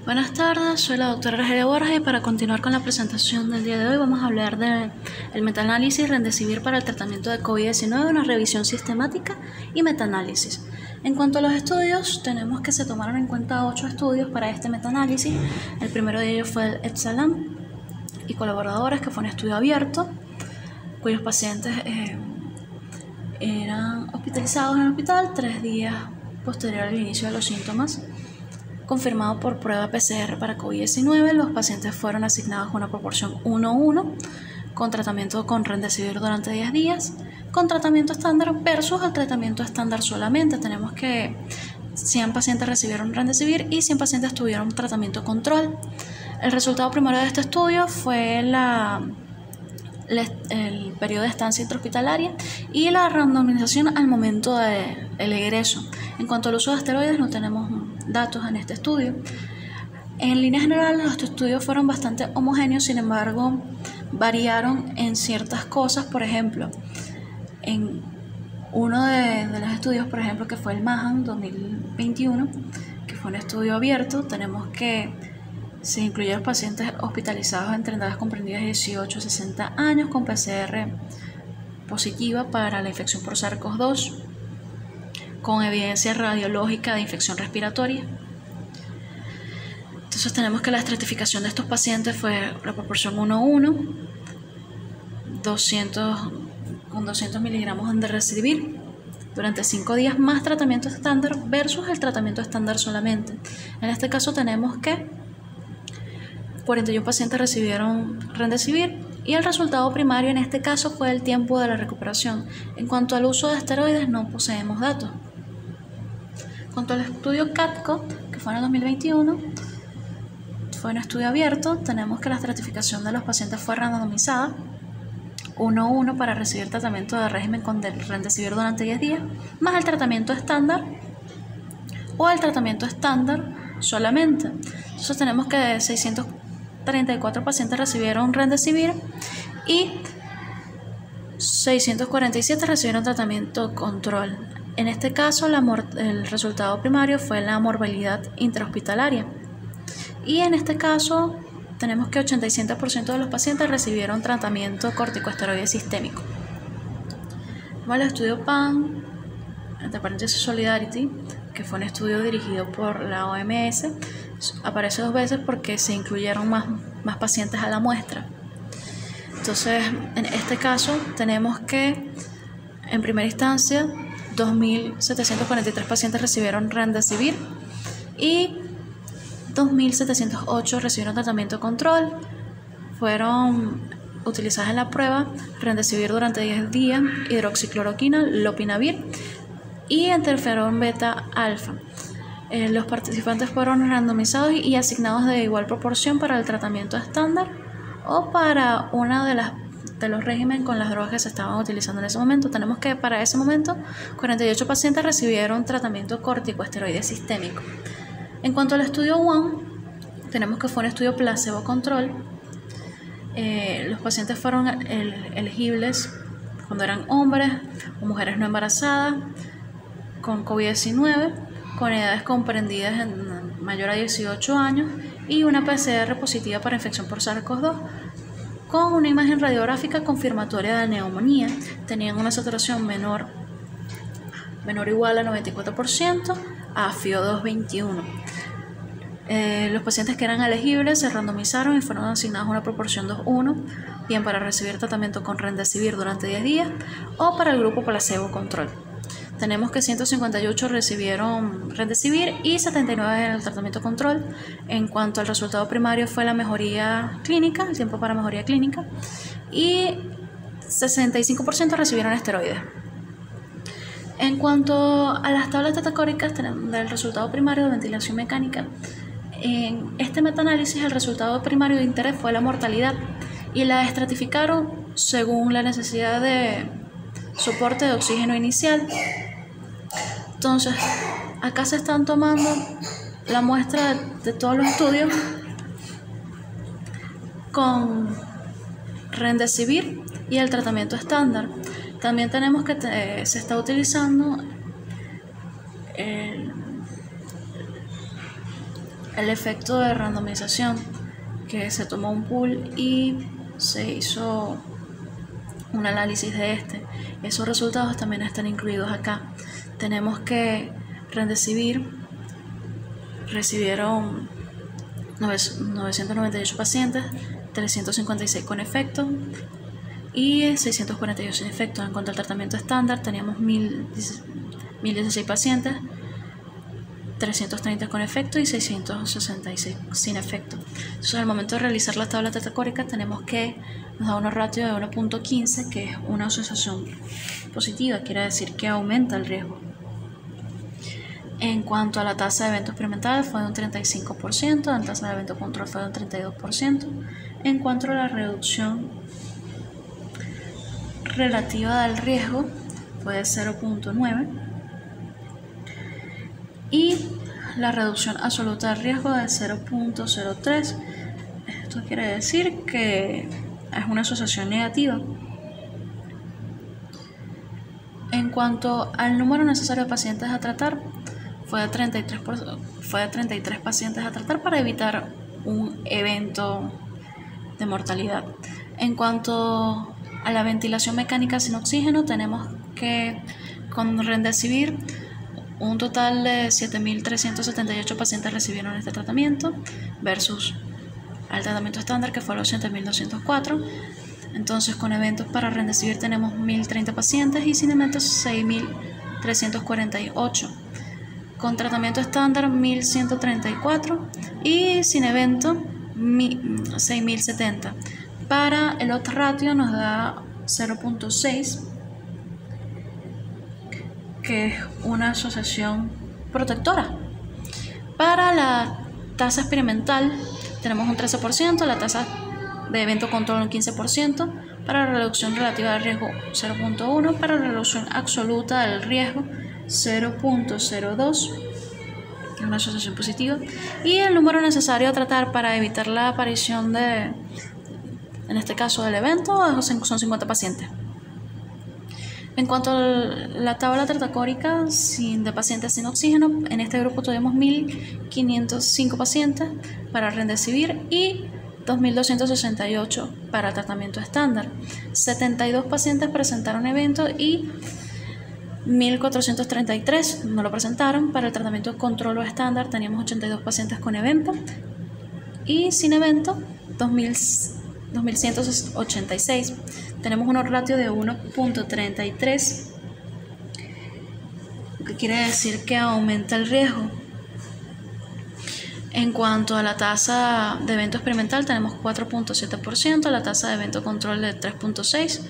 Buenas tardes, soy la doctora Rogelia Borges y para continuar con la presentación del día de hoy vamos a hablar del metaanálisis Remdesivir para el tratamiento de COVID-19, una revisión sistemática y metaanálisis. En cuanto a los estudios, tenemos que se tomaron en cuenta 8 estudios para este metaanálisis. El primero de ellos fue el Epsalam y colaboradores, que fue un estudio abierto, cuyos pacientes eran hospitalizados en el hospital 3 días posterior al inicio de los síntomas. Confirmado por prueba PCR para COVID-19, los pacientes fueron asignados una proporción 1:1 con tratamiento con Remdesivir durante 10 días, con tratamiento estándar versus el tratamiento estándar solamente. Tenemos que 100 pacientes recibieron Remdesivir y 100 pacientes tuvieron tratamiento control. El resultado primario de este estudio fue el periodo de estancia intrahospitalaria y la randomización al momento del egreso. En cuanto al uso de esteroides, no tenemos datos en este estudio. En líneas generales, los estudios fueron bastante homogéneos, sin embargo, variaron en ciertas cosas. Por ejemplo, en uno de los estudios, por ejemplo, que fue el MAHAN 2021, que fue un estudio abierto, tenemos que se incluyeron pacientes hospitalizados entre edades comprendidas de 18 a 60 años con PCR positiva para la infección por SARS-CoV-2, con evidencia radiológica de infección respiratoria. Entonces tenemos que la estratificación de estos pacientes fue la proporción 1:1, con 200 miligramos de Remdesivir durante 5 días más tratamiento estándar versus el tratamiento estándar solamente. En este caso tenemos que 41 pacientes recibieron Remdesivir y el resultado primario en este caso fue el tiempo de la recuperación. En cuanto al uso de esteroides, no poseemos datos. En cuanto al estudio CATCO, que fue en el 2021, fue un estudio abierto. Tenemos que la estratificación de los pacientes fue randomizada 1:1 para recibir tratamiento de régimen con Remdesivir durante 10 días, más el tratamiento estándar o el tratamiento estándar solamente. Entonces tenemos que 634 pacientes recibieron Remdesivir y 647 recibieron tratamiento control. En este caso, el resultado primario fue la morbilidad intrahospitalaria. Y en este caso, tenemos que 87% de los pacientes recibieron tratamiento corticosteroide sistémico. El estudio PAN, entre paréntesis Solidarity, que fue un estudio dirigido por la OMS, aparece 2 veces porque se incluyeron más pacientes a la muestra. Entonces, en este caso, tenemos que, en primera instancia, 2.743 pacientes recibieron Remdesivir y 2.708 recibieron tratamiento control. Fueron utilizadas en la prueba Remdesivir durante 10 días, hidroxicloroquina, lopinavir y interferón beta alfa. Los participantes fueron randomizados y asignados de igual proporción para el tratamiento estándar o para una de los regímenes con las drogas que se estaban utilizando en ese momento. Tenemos que para ese momento 48 pacientes recibieron tratamiento corticosteroide sistémico. En cuanto al estudio ONE, tenemos que fue un estudio placebo control. Los pacientes fueron elegibles cuando eran hombres o mujeres no embarazadas con COVID-19, con edades comprendidas en mayor a 18 años y una PCR positiva para infección por SARS-CoV-2 con una imagen radiográfica confirmatoria de neumonía. Tenían una saturación menor o igual a 94%, a FiO2 21. Los pacientes que eran elegibles se randomizaron y fueron asignados una proporción 2:1, bien para recibir tratamiento con Remdesivir durante 10 días o para el grupo placebo control. Tenemos que 158 recibieron Remdesivir y 79 en el tratamiento control. En cuanto al resultado primario fue la mejoría clínica, el tiempo para mejoría clínica, y 65% recibieron esteroides. En cuanto a las tablas tetacóricas del resultado primario de ventilación mecánica, en este metaanálisis el resultado primario de interés fue la mortalidad y la estratificaron según la necesidad de soporte de oxígeno inicial. Entonces, acá se están tomando la muestra de todos los estudios con Remdesivir y el tratamiento estándar. También tenemos que se está utilizando el efecto de randomización, que se tomó un pool y se hizo un análisis de este. Esos resultados también están incluidos acá. Tenemos que Remdesivir recibieron 998 pacientes, 356 con efecto y 642 sin efecto. En cuanto al tratamiento estándar, teníamos 1016 pacientes, 330 con efecto y 666 sin efecto. Entonces, al momento de realizar la tabla tetacórica, tenemos que nos da una ratio de 1.15, que es una asociación positiva, quiere decir que aumenta el riesgo. En cuanto a la tasa de evento experimental, fue de un 35%, la tasa de evento control fue de un 32%. En cuanto a la reducción relativa del riesgo, fue de 0.9%. Y la reducción absoluta del riesgo de 0.03. Esto quiere decir que es una asociación negativa. En cuanto al número necesario de pacientes a tratar, fue de 33 pacientes a tratar para evitar un evento de mortalidad. En cuanto a la ventilación mecánica sin oxígeno, tenemos que con Remdesivir un total de 7.378 pacientes recibieron este tratamiento versus al tratamiento estándar, que fue los 7.204. Entonces, con eventos para Remdesivir tenemos 1.030 pacientes y sin eventos 6.348. Con tratamiento estándar 1.134 y sin evento 6.070. Para el odds ratio nos da 0.6, que es una asociación protectora. Para la tasa experimental tenemos un 13%, la tasa de evento control un 15%, para la reducción relativa del riesgo 0.1, para la reducción absoluta del riesgo 0.02, que es una asociación positiva, y el número necesario a tratar para evitar la aparición de, en este caso del evento, son 50 pacientes. En cuanto a la tabla tetacórica de pacientes sin oxígeno, en este grupo tuvimos 1.505 pacientes para Remdesivir y 2.268 para tratamiento estándar. 72 pacientes presentaron evento y 1.433 no lo presentaron. Para el tratamiento control o estándar teníamos 82 pacientes con evento y sin evento 2.186. Tenemos un ratio de 1.33, lo que quiere decir que aumenta el riesgo. En cuanto a la tasa de evento experimental, tenemos 4.7%, la tasa de evento control de 3.6%,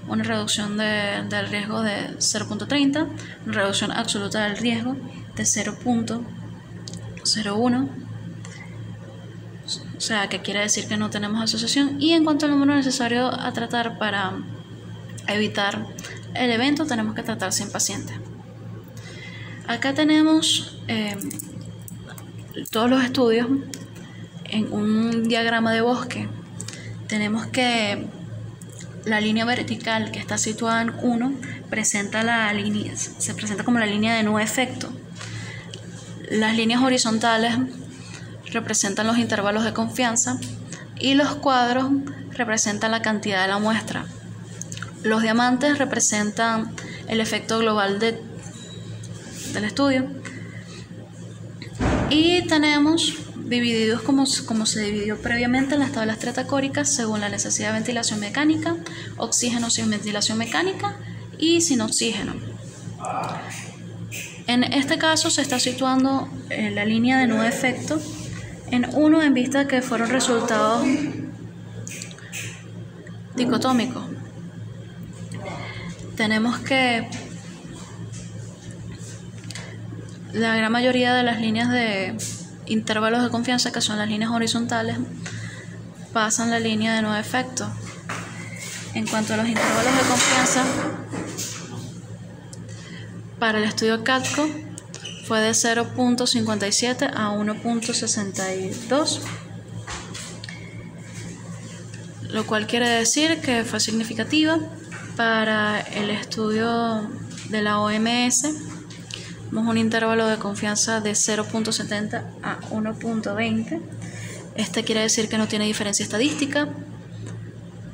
una reducción del riesgo de 0.30%, una reducción absoluta del riesgo de 0.01%, o sea, que quiere decir que no tenemos asociación. Y en cuanto al número necesario a tratar para evitar el evento, tenemos que tratar 100 pacientes. Acá tenemos todos los estudios en un diagrama de bosque. Tenemos que la línea vertical que está situada en 1 se presenta como la línea de no efecto. Las líneas horizontales representan los intervalos de confianza y los cuadros representan la cantidad de la muestra. Los diamantes representan el efecto global del estudio. Y tenemos divididos como se dividió previamente en las tablas tetacóricas según la necesidad de ventilación mecánica, oxígeno sin ventilación mecánica y sin oxígeno. En este caso se está situando la línea de no efecto en 1 en vista que fueron resultados dicotómicos. Tenemos que la gran mayoría de las líneas de intervalos de confianza, que son las líneas horizontales, pasan la línea de no efecto. En cuanto a los intervalos de confianza, para el estudio CATCO fue de 0.57 a 1.62, lo cual quiere decir que fue significativa. Para el estudio de la OMS Tenemos un intervalo de confianza de 0.70 a 1.20. Este quiere decir que no tiene diferencia estadística.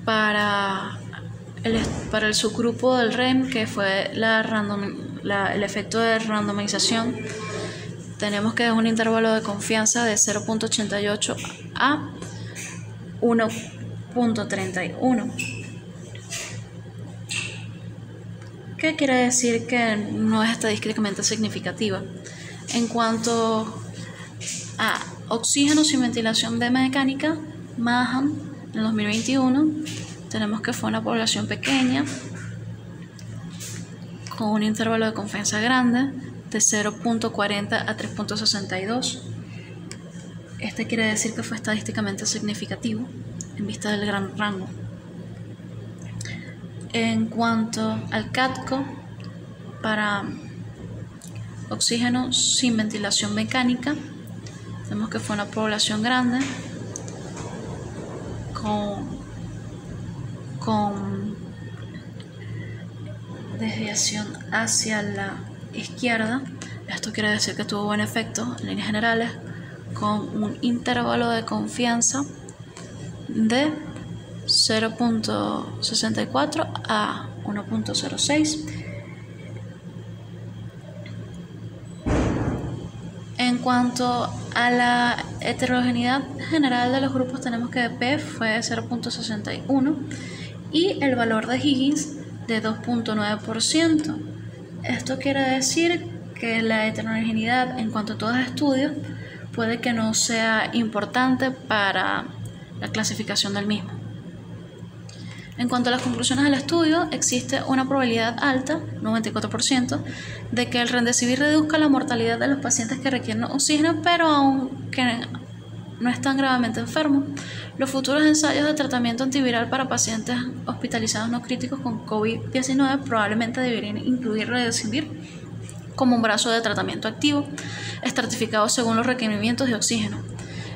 Para el subgrupo del REM, que fue el efecto de randomización, tenemos que es un intervalo de confianza de 0.88 a 1.31. ¿Qué quiere decir que no es estadísticamente significativa? En cuanto a oxígeno sin ventilación de mecánica, Maham en 2021, tenemos que fue una población pequeña con un intervalo de confianza grande de 0.40 a 3.62. Este quiere decir que fue estadísticamente significativo en vista del gran rango. En cuanto al CATCO, para oxígeno sin ventilación mecánica, vemos que fue una población grande con desviación hacia la izquierda. Esto quiere decir que tuvo buen efecto en líneas generales, con un intervalo de confianza de 0.64 a 1.06. En cuanto a la heterogeneidad general de los grupos, tenemos que P fue 0.61 y el valor de Higgins de 2.9%. Esto quiere decir que la heterogeneidad en cuanto a todos los estudios puede que no sea importante para la clasificación del mismo. En cuanto a las conclusiones del estudio, existe una probabilidad alta, 94%, de que el Remdesivir reduzca la mortalidad de los pacientes que requieren oxígeno, pero aunque no están gravemente enfermos. Los futuros ensayos de tratamiento antiviral para pacientes hospitalizados no críticos con COVID-19 probablemente deberían incluir Remdesivir como un brazo de tratamiento activo, estratificado según los requerimientos de oxígeno.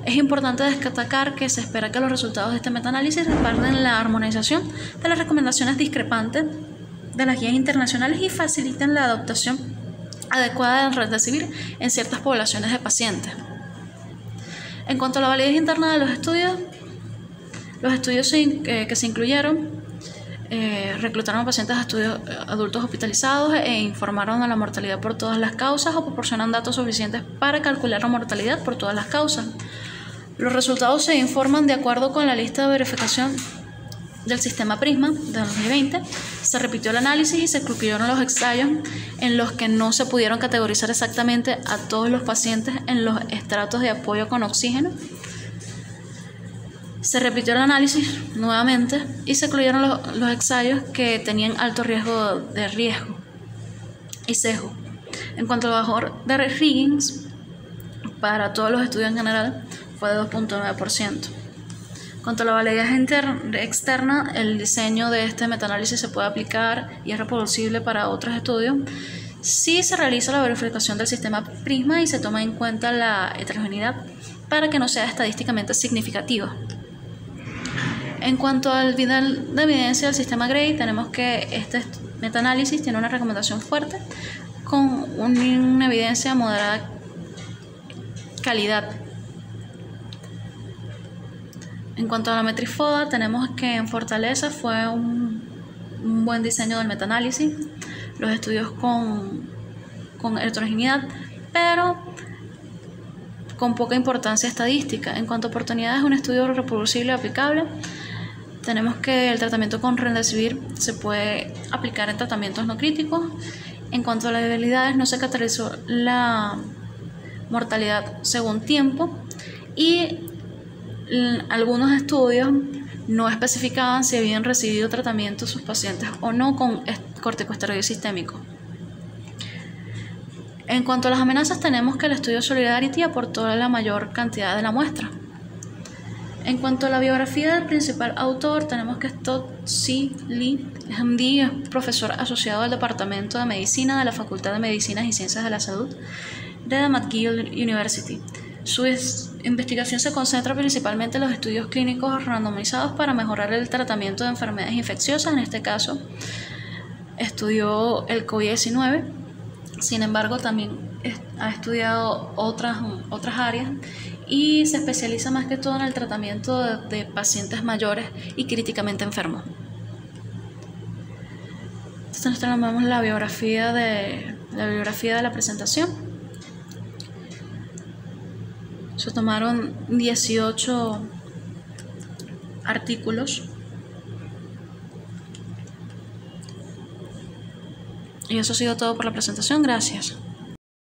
Es importante destacar que se espera que los resultados de este metaanálisis respalden la armonización de las recomendaciones discrepantes de las guías internacionales y faciliten la adoptación adecuada del Remdesivir en ciertas poblaciones de pacientes. En cuanto a la validez interna de los estudios que se incluyeron reclutaron a pacientes a estudios adultos hospitalizados e informaron de la mortalidad por todas las causas o proporcionan datos suficientes para calcular la mortalidad por todas las causas. Los resultados se informan de acuerdo con la lista de verificación del sistema PRISMA de 2020. Se repitió el análisis y se excluyeron los ensayos en los que no se pudieron categorizar exactamente a todos los pacientes en los estratos de apoyo con oxígeno. Se repitió el análisis nuevamente y se incluyeron los ensayos que tenían alto riesgo y sesgo. En cuanto al valor de Higgins, para todos los estudios en general fue de 2.9%. En cuanto a la validez externa, el diseño de este metaanálisis se puede aplicar y es reproducible para otros estudios si se realiza la verificación del sistema PRISMA y se toma en cuenta la heterogeneidad para que no sea estadísticamente significativa. En cuanto al nivel de evidencia del sistema Gray, tenemos que este metaanálisis tiene una recomendación fuerte con una evidencia moderada calidad. En cuanto a la metrifoda, tenemos que en Fortaleza fue un buen diseño del metaanálisis, los estudios con heterogeneidad, pero con poca importancia estadística. En cuanto a oportunidades, un estudio reproducible y aplicable, tenemos que el tratamiento con Remdesivir se puede aplicar en tratamientos no críticos. En cuanto a las debilidades, no se caracterizó la mortalidad según tiempo y algunos estudios no especificaban si habían recibido tratamiento sus pacientes o no con corticosteroide sistémico. En cuanto a las amenazas, tenemos que el estudio Solidarity aportó la mayor cantidad de la muestra. En cuanto a la biografía del principal autor, tenemos que Todd C. Lee, MD, es profesor asociado del Departamento de Medicina de la Facultad de Medicinas y Ciencias de la Salud de the McGill University. Su investigación se concentra principalmente en los estudios clínicos randomizados para mejorar el tratamiento de enfermedades infecciosas. En este caso, estudió el COVID-19 Sin embargo, también ha estudiado otras áreas y se especializa más que todo en el tratamiento de pacientes mayores y críticamente enfermos. Entonces tenemos la biografía de la presentación. Se tomaron 18 artículos. Y eso ha sido todo por la presentación. Gracias.